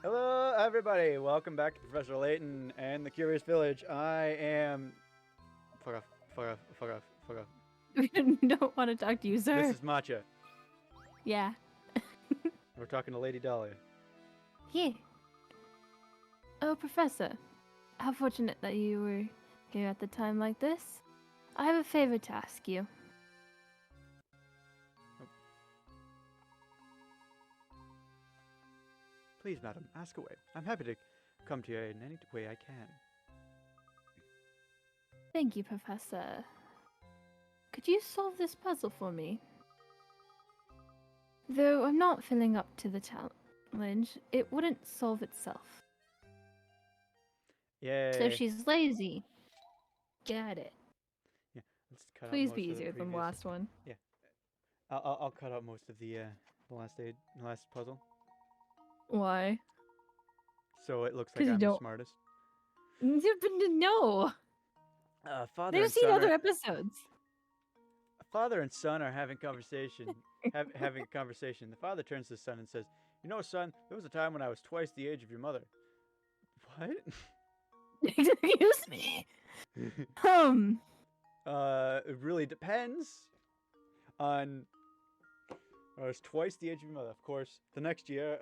Hello, everybody. Welcome back to Professor Layton and the Curious Village. I am. Fuck off. Fuck off. Fuck off. Fuck off. We don't want to talk to you, sir. This is Matcha. Yeah. We're talking to Lady Dahlia. Here. Oh, Professor. How fortunate that you were here at the time like this. I have a favor to ask you. Please, madam, ask away. I'm happy to come to you in any way I can. Thank you, Professor. Could you solve this puzzle for me? Though I'm not filling up to the challenge, it wouldn't solve itself. Yay. So she's lazy. Got it. Yeah, let's cut Please out be most of easier the than the previous. last one. Yeah. I'll cut out most of the last puzzle. Why? So it looks 'Cause like you I'm the don't- smartest. No. Father They've and seen son other are, episodes. father and son are having conversation. Having a conversation. The father turns to his son and says, "You know, son, there was a time when I was twice the age of your mother." What? Excuse me. It really depends on. I was twice the age of your mother. Of course, the next year,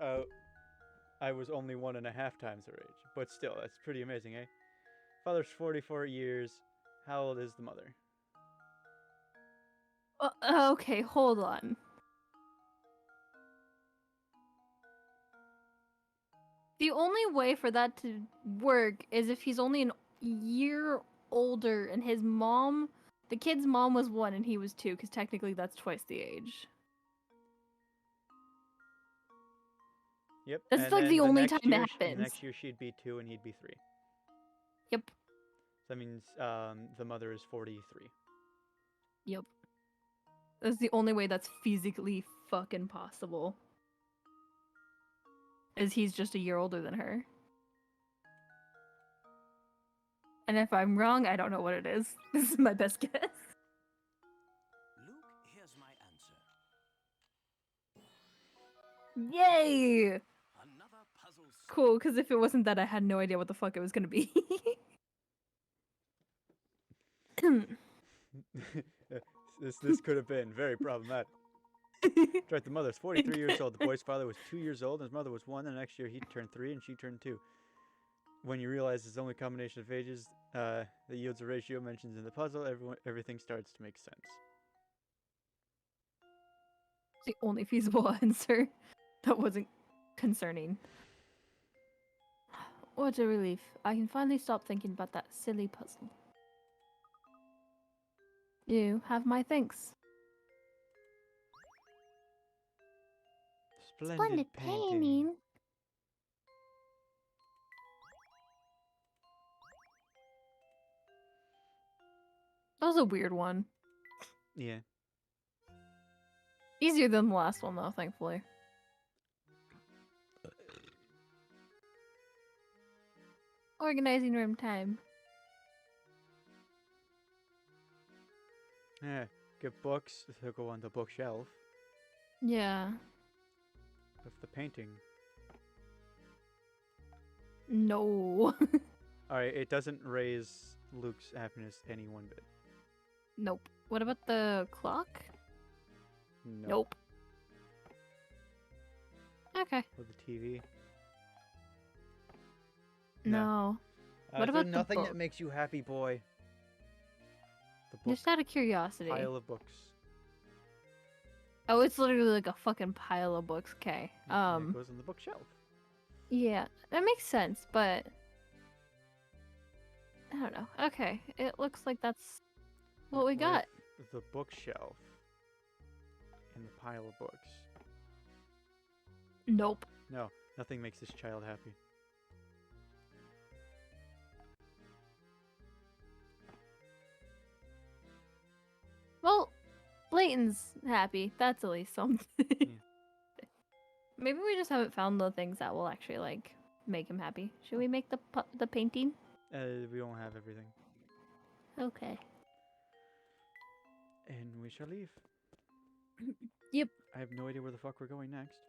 I was only 1.5 times her age. But still, that's pretty amazing, eh? Father's 44 years. How old is the mother? Okay, hold on. The only way for that to work is if he's only a year older and his mom, the kid's mom was 1 and he was 2, because technically that's twice the age. Yep. That's and like then the only next time it year, happens. The next year she'd be 2 and he'd be 3. Yep. So that means the mother is 43. Yep. That's the only way that's physically fucking possible. Is he's just a year older than her. And if I'm wrong, I don't know what it is. This is my best guess. Luke, here's my answer. Yay! Another puzzle. Cool, because if it wasn't that, I had no idea what the fuck it was gonna be. This could have been very problematic. That's right, the mother's 43 years old. The boy's father was 2 years old, and his mother was 1. And the next year he turned 3, and she turned 2. When you realize it's only a combination of ages that yields a ratio mentioned in the puzzle, everything starts to make sense. The only feasible answer that wasn't concerning. What a relief. I can finally stop thinking about that silly puzzle. You have my thanks. Splendid painting. That was a weird one. Yeah. Easier than the last one, though, thankfully. Organizing room time. Yeah. Get books to go on the bookshelf. Yeah. With the painting. No. Alright, it doesn't raise Luke's happiness any one bit. Nope. What about the clock? No. Nope. Okay. Or the TV. No. What Is about there the nothing that book? makes you happy, boy? The book. Just out of curiosity. Pile of books. Oh, it's literally like a fucking pile of books. Okay. And it goes on the bookshelf. Yeah, that makes sense, but I don't know. Okay, it looks like that's what we got. With the bookshelf and the pile of books. Nope. No, nothing makes this child happy. Well, Layton's happy. That's at least something. Yeah. Maybe we just haven't found the things that will actually like make him happy. Should we make the painting? We don't have everything. Okay. And we shall leave. Yep. I have no idea where the fuck we're going next.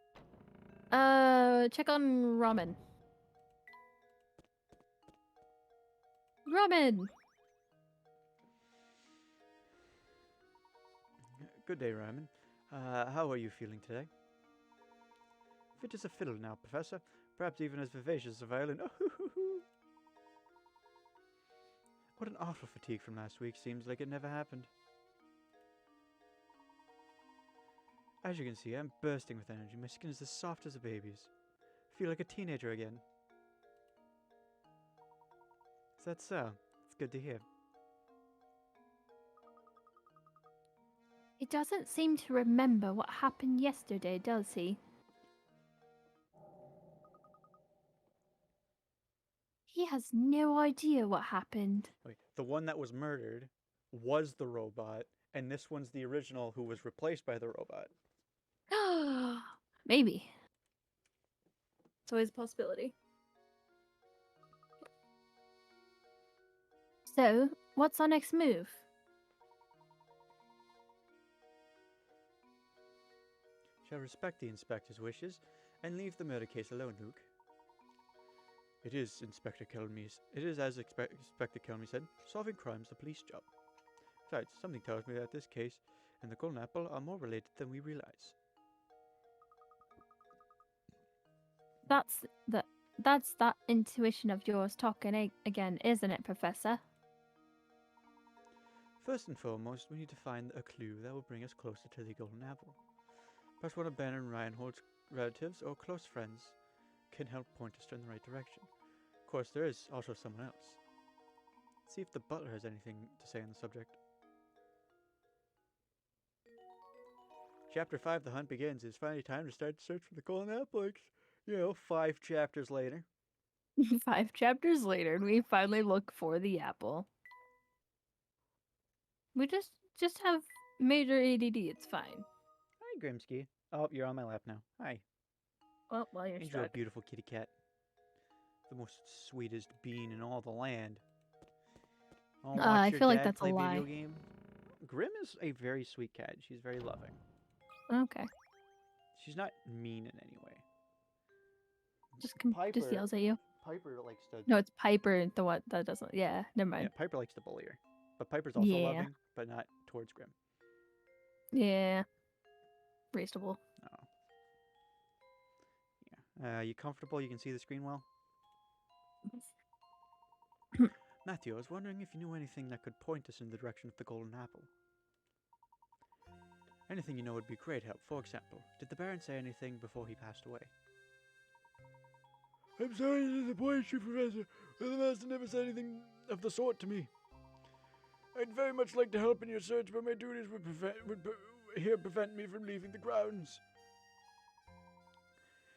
Check on ramen. Ramen! Good day, Ryman. How are you feeling today? Fit as a fiddle now, Professor. Perhaps even as vivacious as a violin. What an awful fatigue from last week. Seems like it never happened. As you can see, I'm bursting with energy. My skin is as soft as a baby's. I feel like a teenager again. Is that so? It's good to hear. He doesn't seem to remember what happened yesterday, does he? He has no idea what happened. Wait, the one that was murdered was the robot, and this one's the original who was replaced by the robot. Maybe. It's always a possibility. So, what's our next move? Shall respect the inspector's wishes and leave the murder case alone, Luke. It is, Inspector Kelmy. It is, as Inspector Kelmy said, solving crimes the police job. Besides, something tells me that this case and the Golden Apple are more related than we realize. That's that intuition of yours talking again, isn't it, Professor? First and foremost, we need to find a clue that will bring us closer to the Golden Apple. Perhaps one of Ben and Reinhold's relatives or close friends can help point us in the right direction. Of course, there is also someone else. See if the butler has anything to say on the subject. Chapter 5, The Hunt Begins. It's finally time to start the search for the Golden Apple. 5 chapters later. 5 chapters later, we finally look for the apple. We just have major ADD. It's fine. Hi, Grimsky. Oh, you're on my lap now. Hi. Well, while you're Enjoy a stuck. beautiful kitty cat. The most sweetest bean in all the land. Oh, I watch your feel like dad that's a play lie. video game. Grim is a very sweet cat. She's very loving. Okay. She's not mean in any way. Just yells at you. Piper likes to. No, it's Piper, the one that doesn't. Yeah, never Yeah, mind. Piper likes to bully her, but Piper's also Yeah. loving, but not towards Grim. Yeah. Reasonable. Oh. Yeah. You comfortable? You can see the screen well. Matthew, I was wondering if you knew anything that could point us in the direction of the Golden Apple. Anything you know would be great help. For example, did the Baron say anything before he passed away? I'm sorry to disappoint you, Professor, but the Master never said anything of the sort to me. I'd very much like to help in your search, but my duties would prevent me from leaving the grounds.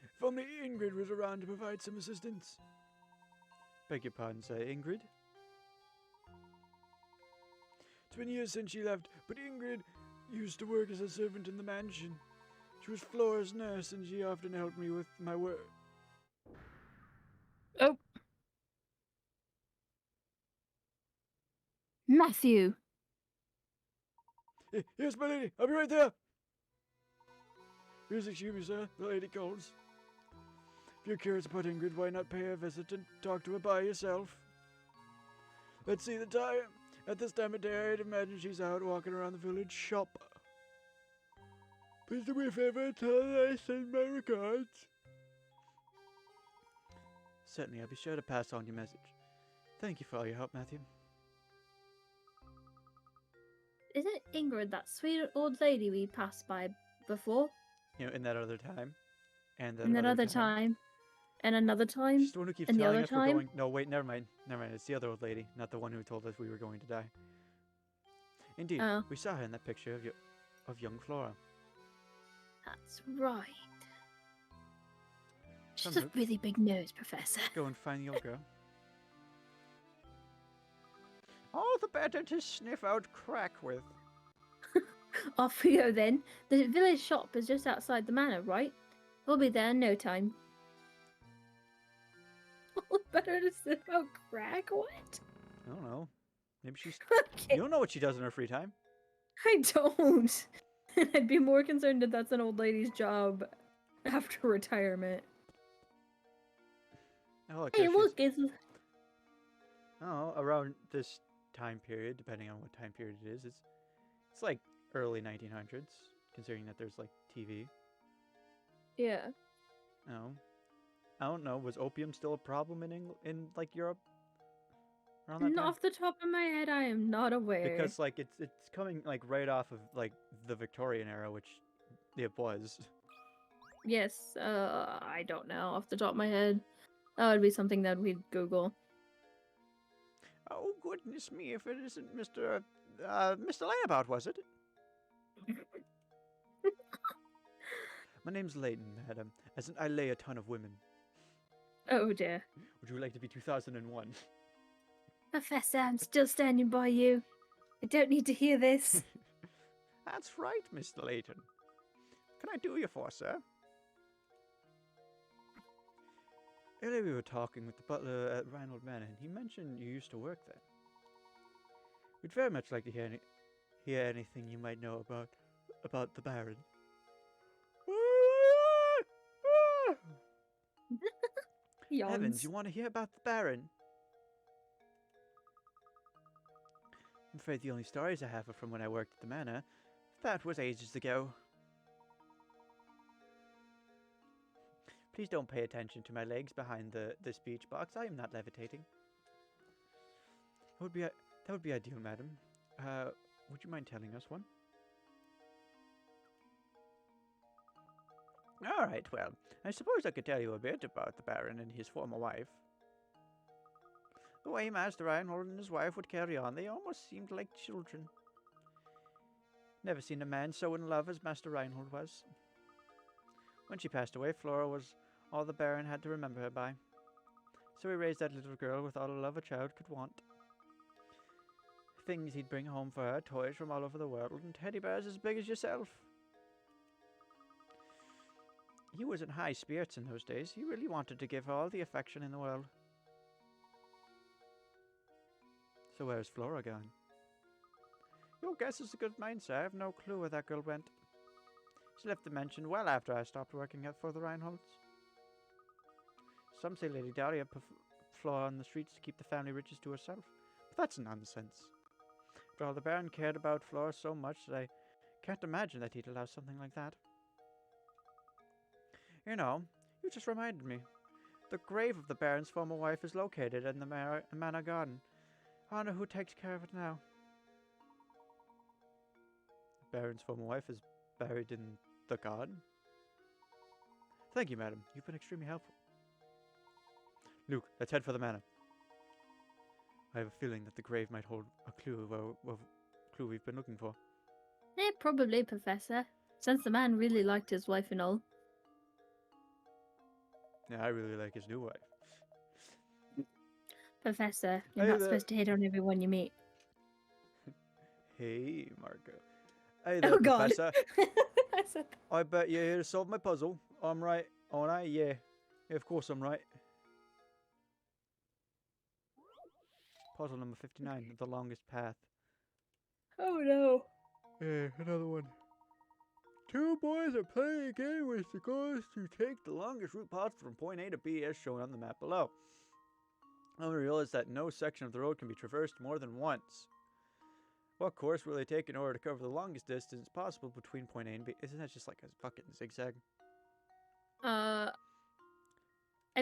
If only Ingrid was around to provide some assistance. Beg your pardon, sir, Ingrid? It's been years since she left, but Ingrid used to work as a servant in the mansion. She was Flora's nurse, and she often helped me with my work. Oh. Matthew. Yes, my lady. I'll be right there. Please excuse me, sir. The lady calls. If you're curious about Ingrid, why not pay her a visit and talk to her by yourself? Let's see the time. At this time of day, I'd imagine she's out walking around the village shop. Please do me a favor and tell her that I send my regards. Certainly, I'll be sure to pass on your message. Thank you for all your help, Matthew. Isn't Ingrid that sweet old lady we passed by before? In that other time. And And that other time. And another time. She's the one who keeps And the telling other us we're time? going. No, wait, never mind. Never mind. It's the other old lady, not the one who told us we were going to die. Indeed, Oh. we saw her in that picture of young Flora. That's right. She's Come, a Luke. really big nose, Professor. Go and find the old girl. All the better to sniff out crack with. Off we go then. The village shop is just outside the manor, right? We'll be there in no time. Better to sniff out crack? What? I don't know. Maybe she's. Okay. You don't know what she does in her free time. I don't. I'd be more concerned if that's an old lady's job After retirement. Oh, look, Hey, there she is. look, it's Oh, around this time period, depending on what time period it is, it's like early 1900s, considering that there's like TV. yeah. No, I don't know. Was opium still a problem in like Europe around that Not time? off the top of my head, I am not aware. Because like it's coming like right off of like the Victorian era, which it was. Yes, I don't know off the top of my head. That would be something that we'd Google. Oh goodness me! If it isn't Mr. Layabout, was it? My name's Layton, madam. As in, I lay a ton of women. Oh dear. Would you like to be 2001? Professor, I'm still standing by you. I don't need to hear this. That's right, Mr. Layton. Can I do you for, sir? Earlier we were talking with the butler at Reinhold Manor, and he mentioned you used to work there. We'd very much like to hear anything you might know about the Baron. Heavens, you want to hear about the Baron? I'm afraid the only stories I have are from when I worked at the manor. That was ages ago. Please don't pay attention to my legs behind the speech box. I am not levitating. That would be ideal, madam. Would you mind telling us one? All right, well, I suppose I could tell you a bit about the Baron and his former wife. The way Master Reinhold and his wife would carry on, they almost seemed like children. Never seen a man so in love as Master Reinhold was. When she passed away, Flora was all the Baron had to remember her by. So he raised that little girl with all the love a child could want. Things he'd bring home for her, toys from all over the world, and teddy bears as big as yourself. He was in high spirits in those days. He really wanted to give her all the affection in the world. So where's Flora gone? Your guess is a good mine, sir. I have no clue where that girl went. She left the mansion well after I stopped working for the Reinholds. Some say Lady Dahlia put Flora on the streets to keep the family riches to herself. But that's nonsense. After all, the Baron cared about Flora so much that I can't imagine that he'd allow something like that. You know, you just reminded me. The grave of the Baron's former wife is located in the manor garden. I wonder who takes care of it now. The Baron's former wife is buried in the garden? Thank you, madam. You've been extremely helpful. Luke, let's head for the manor. I have a feeling that the grave might hold a clue we've been looking for. Yeah, probably, Professor. Since the man really liked his wife and all. Yeah, I really like his new wife. Professor, you're Hey not there. supposed to hit on everyone you meet. Hey, Marco. Hey there, Oh god. Professor. I said that. I bet you're here to solve my puzzle. I'm right, aren't I? Yeah. Yeah, of course I'm right. Puzzle number 59, the longest path. Oh no. Yeah, another one. Two boys are playing a game which the goal is to take the longest route possible from point A to B as shown on the map below. Only realize that no section of the road can be traversed more than once. What course will they take in order to cover the longest distance possible between point A and B? Isn't that just like a fucking zigzag? I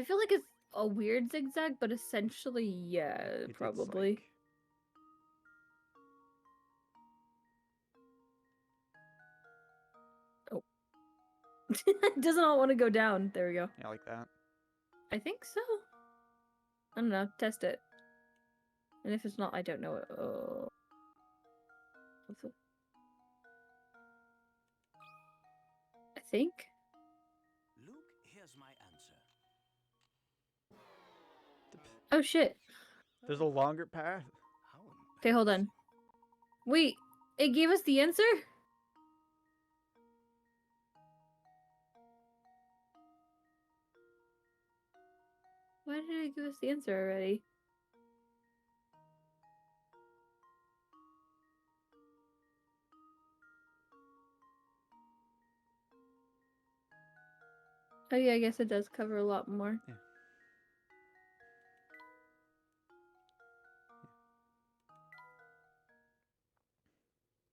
feel like it's a weird zigzag, but essentially, yeah, It's probably. like- Does not want to go down. There we go. yeah, like that. I think so. I don't know. Test it. And if it's not, I don't know. I think. Luke, here's my answer. Oh shit. There's a longer path. How Okay, hold on. Wait, it gave us the answer? Why did it give us the answer already? Oh yeah, I guess it does cover a lot more. Yeah.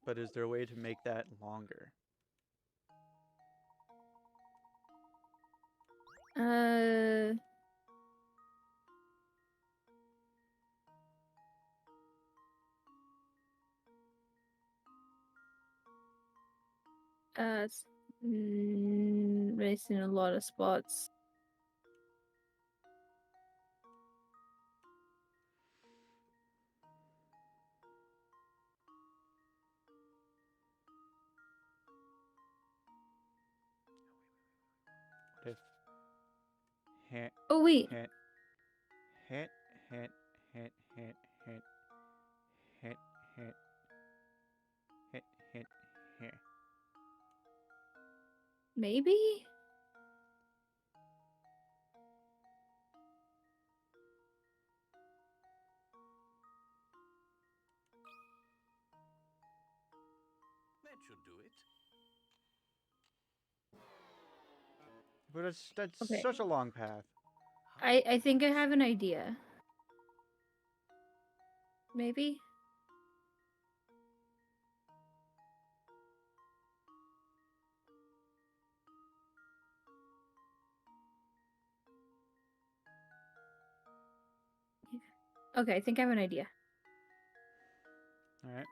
But is there a way to make that longer? It's missing a lot of spots. What if hit, Oh wait, hit, hit, hit, hit, hit, hit, hit, hit, hit, hit, hit. maybe? That should do it. But that's Okay. such a long path. I think I have an idea. Maybe? Okay, I think I have an idea. All right.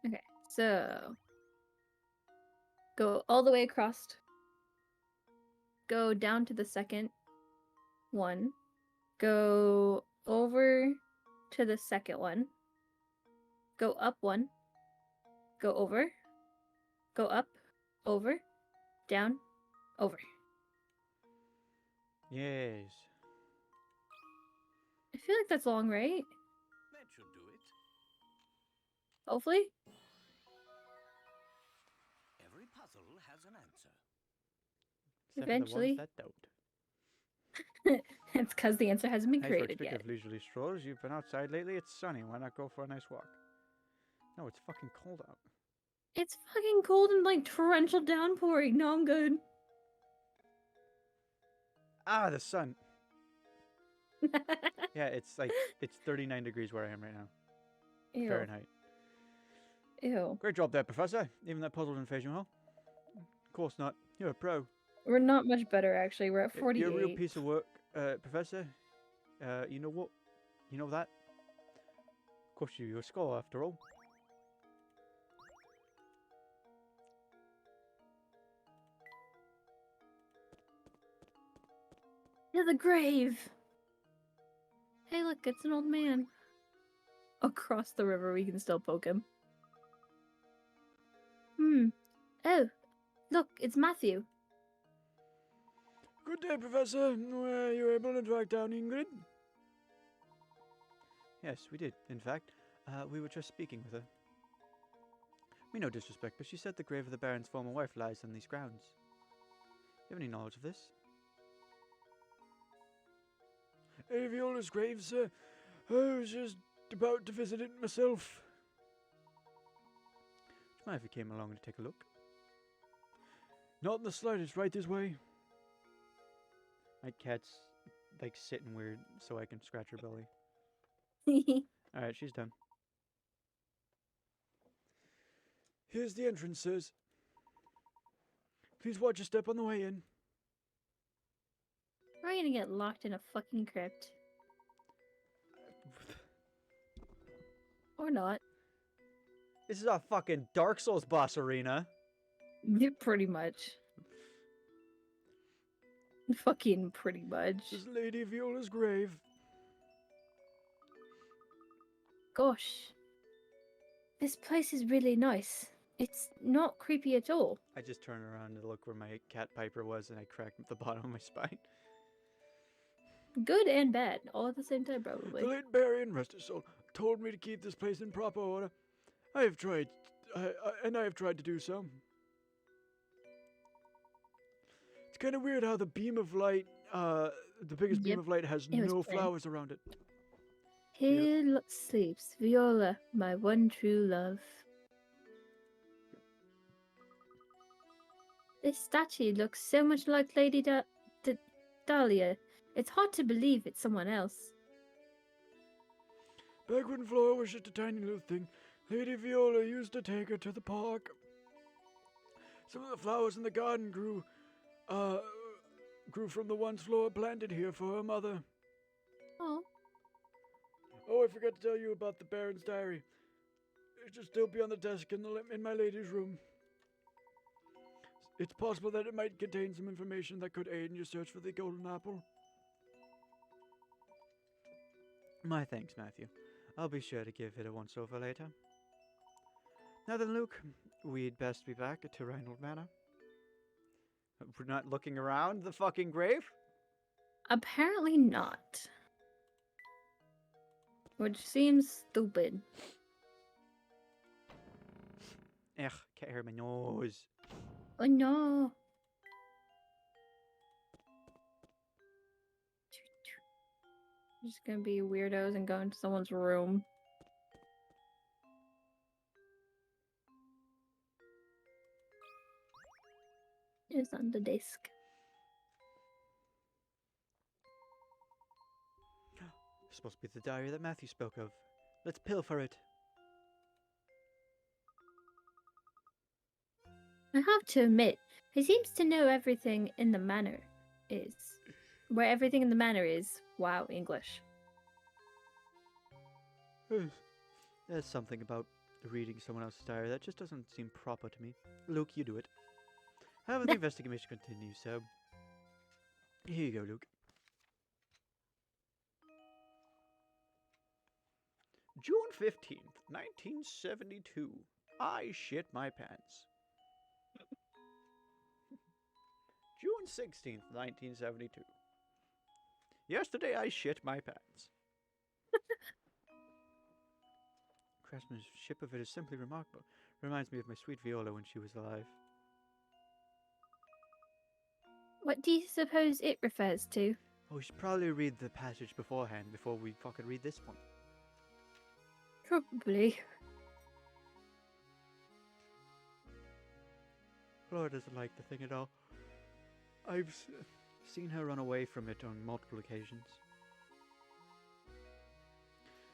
Okay, so go all the way across. Go down to the second one. Go over to the second one. Go up one. Go over. Go up. Over. Down. Over. Yes. I feel like that's long, right? That should do it. Hopefully. Every puzzle has an answer. Except for Eventually. the ones that don't. It's because the answer hasn't been Nice work. created Speaking yet. of leisurely strolls, you've been outside lately. It's sunny. Why not go for a nice walk? No, it's fucking cold out. It's fucking cold and like torrential downpouring. No, I'm good. Ah, the sun. Yeah, it's 39 degrees where I am right now. Ew. Fahrenheit. Ew. Great job there, Professor. Even that puzzle didn't phase you, huh? Of course not. You're a pro. We're not much better, actually. We're at 48. You're a real piece of work, Professor. You know what? You know that? Of course, you're a scholar after all. To the grave! Hey, look, it's an old man. Across the river, we can still poke him. Oh, look, it's Matthew. Good day, Professor. Were you able to track down Ingrid? Yes, we did. In fact, we were just speaking with her. Me no disrespect, but she said the grave of the Baron's former wife lies on these grounds. You have any knowledge of this? Viola's grave, sir. I was just about to visit it myself. Do you mind if we came along to take a look? Not in the slightest. Right this way. My cat's like sitting weird, so I can scratch her belly. Alright, she's done. Here's the entrance, sirs. Please watch your step on the way in. We're gonna get locked in a fucking crypt. Or not. This is a fucking Dark Souls boss arena. Yeah, pretty much. Fucking pretty much. This is Lady Viola's grave. Gosh. This place is really nice. It's not creepy at all. I just turned around to look where my cat Piper was and I cracked the bottom of my spine. Good and bad, all at the same time, probably. The late Baron, rest his soul, told me to keep this place in proper order. I have tried, and I have tried to do so. It's kind of weird how the beam of light, the biggest beam Yep, of light has it was no planned. flowers around it. Here sleeps Viola, my one true love. This statue looks so much like Lady Dahlia. It's hard to believe it's someone else. Back when Flora was just a tiny little thing, Lady Viola used to take her to the park. Some of the flowers in the garden grew from the ones Flora planted here for her mother. Oh, Oh, I forgot to tell you about the Baron's diary. It should still be on the desk in my lady's room. It's possible that it might contain some information that could aid in your search for the golden apple. My thanks, Matthew. I'll be sure to give it a once-over later. Now then, Luke, we'd best be back at Reinhold Manor. We're not looking around the fucking grave? apparently not. Which seems stupid. Ugh, can't hear my nose. Oh no. Just gonna be weirdos and go into someone's room. It's on the desk. Supposed to be the diary that Matthew spoke of. Let's pilfer it. I have to admit, he seems to know everything in the manor is. Where everything in the manor is. Wow, English. There's something about reading someone else's diary that just doesn't seem proper to me. Luke, you do it. However, the investigation continues, so... Here you go, Luke. June 15th, 1972. I shit my pants. June 16th, 1972. Yesterday I shit my pants. Craftsmanship of it is simply remarkable. Reminds me of my sweet Viola when she was alive. What do you suppose it refers to? Oh, we should probably read the passage beforehand before we fucking read this one. Probably. Flora doesn't like the thing at all. I've seen her run away from it on multiple occasions.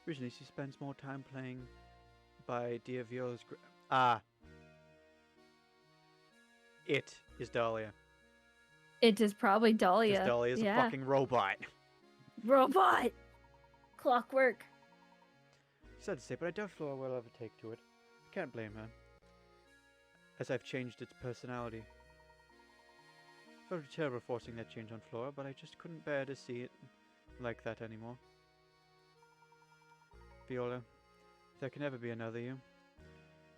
Recently, she spends more time playing by dear Viola's It is Dahlia. It is probably Dahlia. Because Dahlia is a fucking robot. Robot! Clockwork. Sad to say, but I doubt Flora will ever take to it. I can't blame her, as I've changed its personality. It felt terrible forcing that change on Flora, but I just couldn't bear to see it like that anymore. Viola, if there can ever be another you,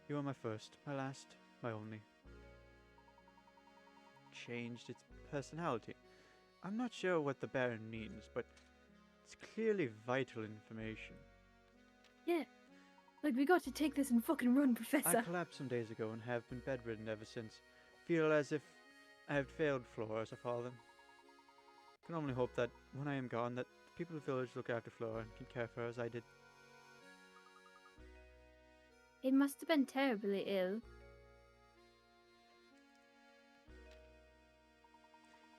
you are my first, my last, my only. Changed its personality. I'm not sure what the Baron means, but it's clearly vital information. Yeah. Like, we got to take this and fucking run, Professor. I collapsed some days ago and have been bedridden ever since. Feel as if I have failed Flora as a father. Can only hope that when I am gone, that the people of the village look after Flora and can care for her as I did. It must have been terribly ill.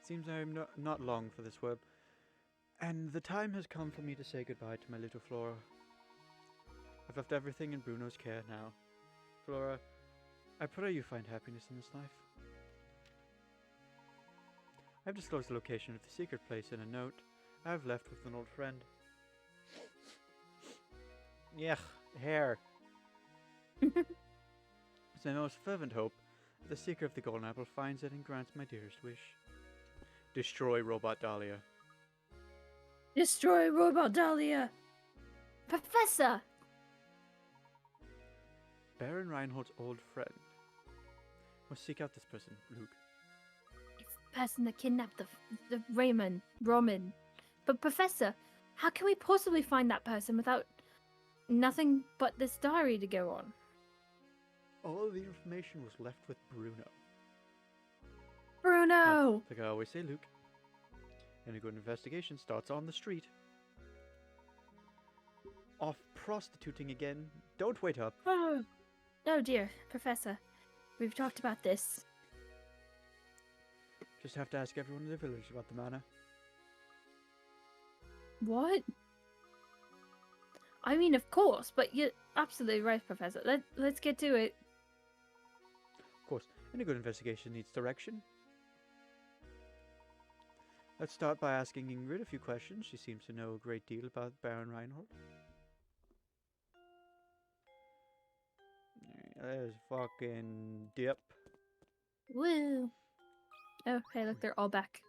Seems I am not long for this world, and the time has come for me to say goodbye to my little Flora. I've left everything in Bruno's care now. Flora, I pray you find happiness in this life. I've disclosed the location of the secret place in a note I've left with an old friend. Yuck, hair. It's my most fervent hope that the seeker of the golden apple finds it and grants my dearest wish. Destroy Robot Dahlia. Destroy Robot Dahlia! Professor! Baron Reinhold's old friend. Must seek out this person, Luke. It's the person that kidnapped the Roman. But Professor, how can we possibly find that person without nothing but this diary to go on? All of the information was left with Bruno. Bruno! Like I always say, Luke, any good investigation starts on the street. Off prostituting again. Don't wait up. Oh, oh dear, Professor. We've talked about this. Just have to ask everyone in the village about the manor. What? I mean, of course, but you're absolutely right, Professor. Let's get to it. Of course, any good investigation needs direction. Let's start by asking Ingrid a few questions. She seems to know a great deal about Baron Reinhold. There's fucking dip. Woo. Oh, hey, look, they're all back.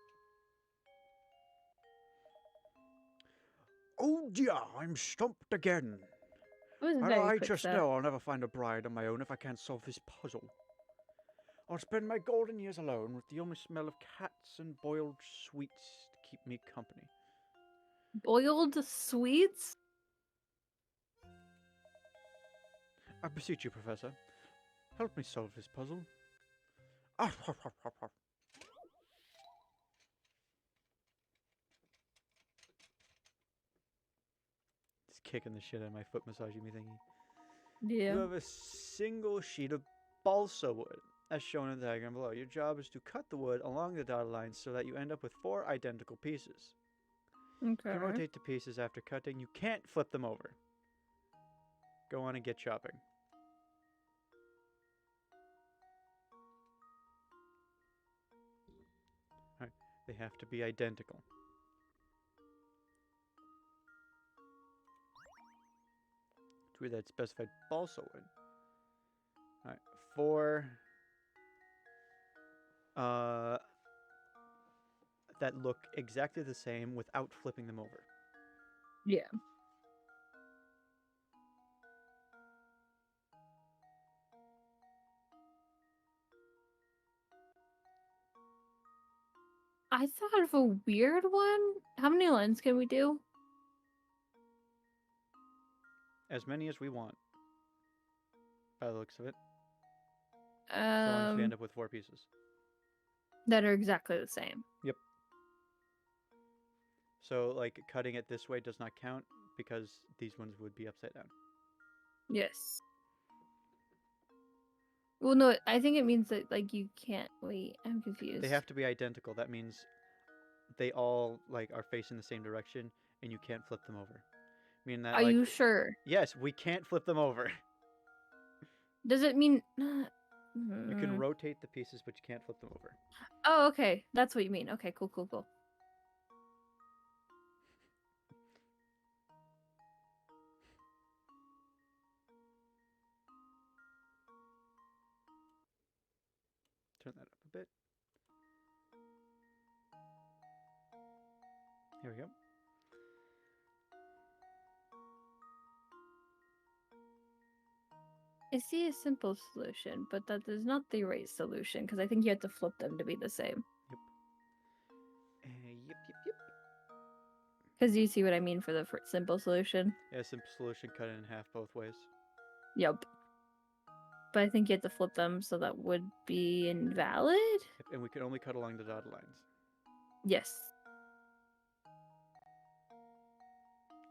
Oh dear, I'm stumped again. It was And very I quick just start. know I'll never find a bride on my own if I can't solve this puzzle. I'll spend my golden years alone with the only smell of cats and boiled sweets to keep me company. Boiled sweets? I beseech you, Professor, help me solve this puzzle. Just kicking the shit out of my foot massaging me thingy. Yeah. You have a single sheet of balsa wood, as shown in the diagram below. Your job is to cut the wood along the dotted lines so that you end up with 4 identical pieces. You Okay. can rotate the pieces after cutting. You can't flip them over. Go on and get chopping. Alright, they have to be identical. To read that specified balsa wood. Alright, 4 that look exactly the same without flipping them over. Yeah. I thought of a weird one. How many lines can we do? As many as we want. By the looks of it. So long as we end up with 4 pieces. That are exactly the same. Yep. So, like, cutting it this way does not count because these ones would be upside down. Yes. Well, no, I think it means that, like, you can't... Wait, I'm confused. They have to be identical. That means they all, like, are facing the same direction and you can't flip them over. Meaning that, Are like... you sure? Yes, we can't flip them over. Does it mean... You can rotate the pieces, but you can't flip them over. Oh, okay. That's what you mean. Okay, cool. Turn that up a bit. Here we go. I see a simple solution, but that is not the right solution, because I think you have to flip them to be the same. Yep. Because you see what I mean for the simple solution? Yeah, simple solution, cut it in half both ways. Yep. But I think you have to flip them, so that would be invalid? Yep, and we can only cut along the dotted lines. Yes.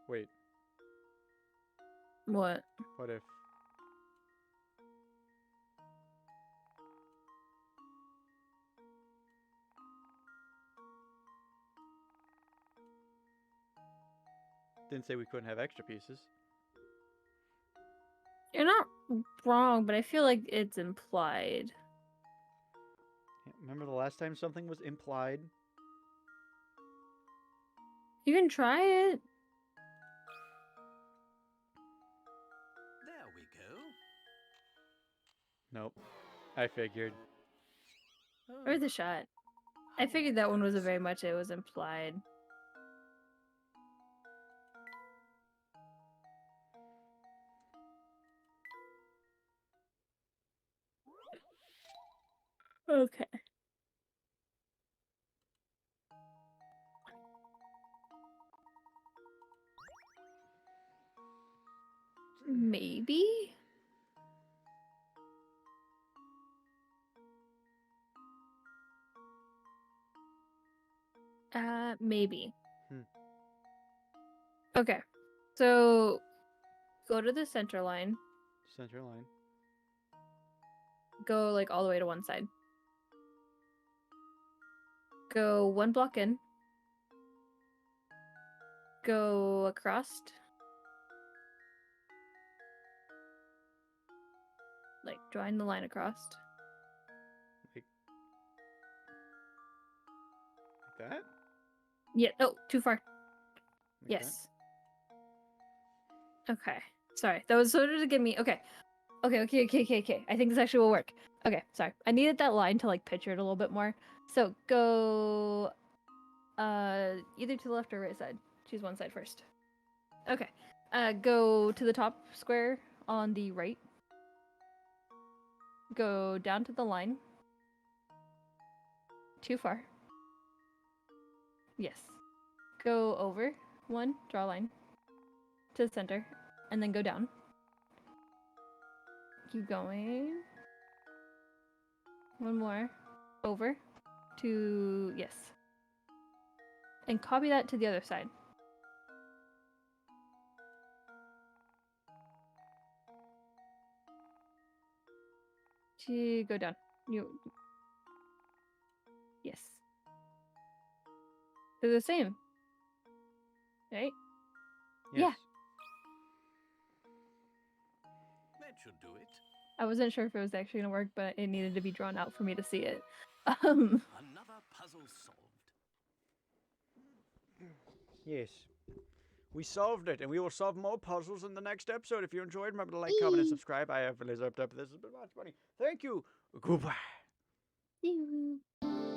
Wait, What? what if... Didn't say we couldn't have extra pieces. You're not wrong, but I feel like it's implied. Yeah, remember the last time something was implied? You can try it. There we go. Nope. I figured. Worth a shot. I figured that one was a very much it was implied. Okay. Maybe? Maybe. Hmm. Okay. So Go to the center line. Center line. Go like all the way to one side. Go 1 block in. Go across. Like drawing the line across. Like that? Yeah. Oh, too far. Like that? Yes. Okay. Sorry. That was sort of to get me. Okay. Okay. I think this actually will work. Okay. Sorry. I needed that line to like picture it a little bit more. So go either to the left or right side. Choose one side first. Okay. Go to the top square on the right. Go down to the line. Too far. Yes. Go over 1, draw a line to the center, and then go down. Keep going. 1 more. Over to, yes. And copy that to the other side. To go down. Yes. They're the same. Right? Yes. Yeah. That should do it. I wasn't sure if it was actually gonna work, but it needed to be drawn out for me to see it. Another puzzle solved. Yes. We solved it, and we will solve more puzzles in the next episode. If you enjoyed, remember to like, comment, and subscribe. I have Liz up. This has been much funny. Thank you. Goodbye. See you.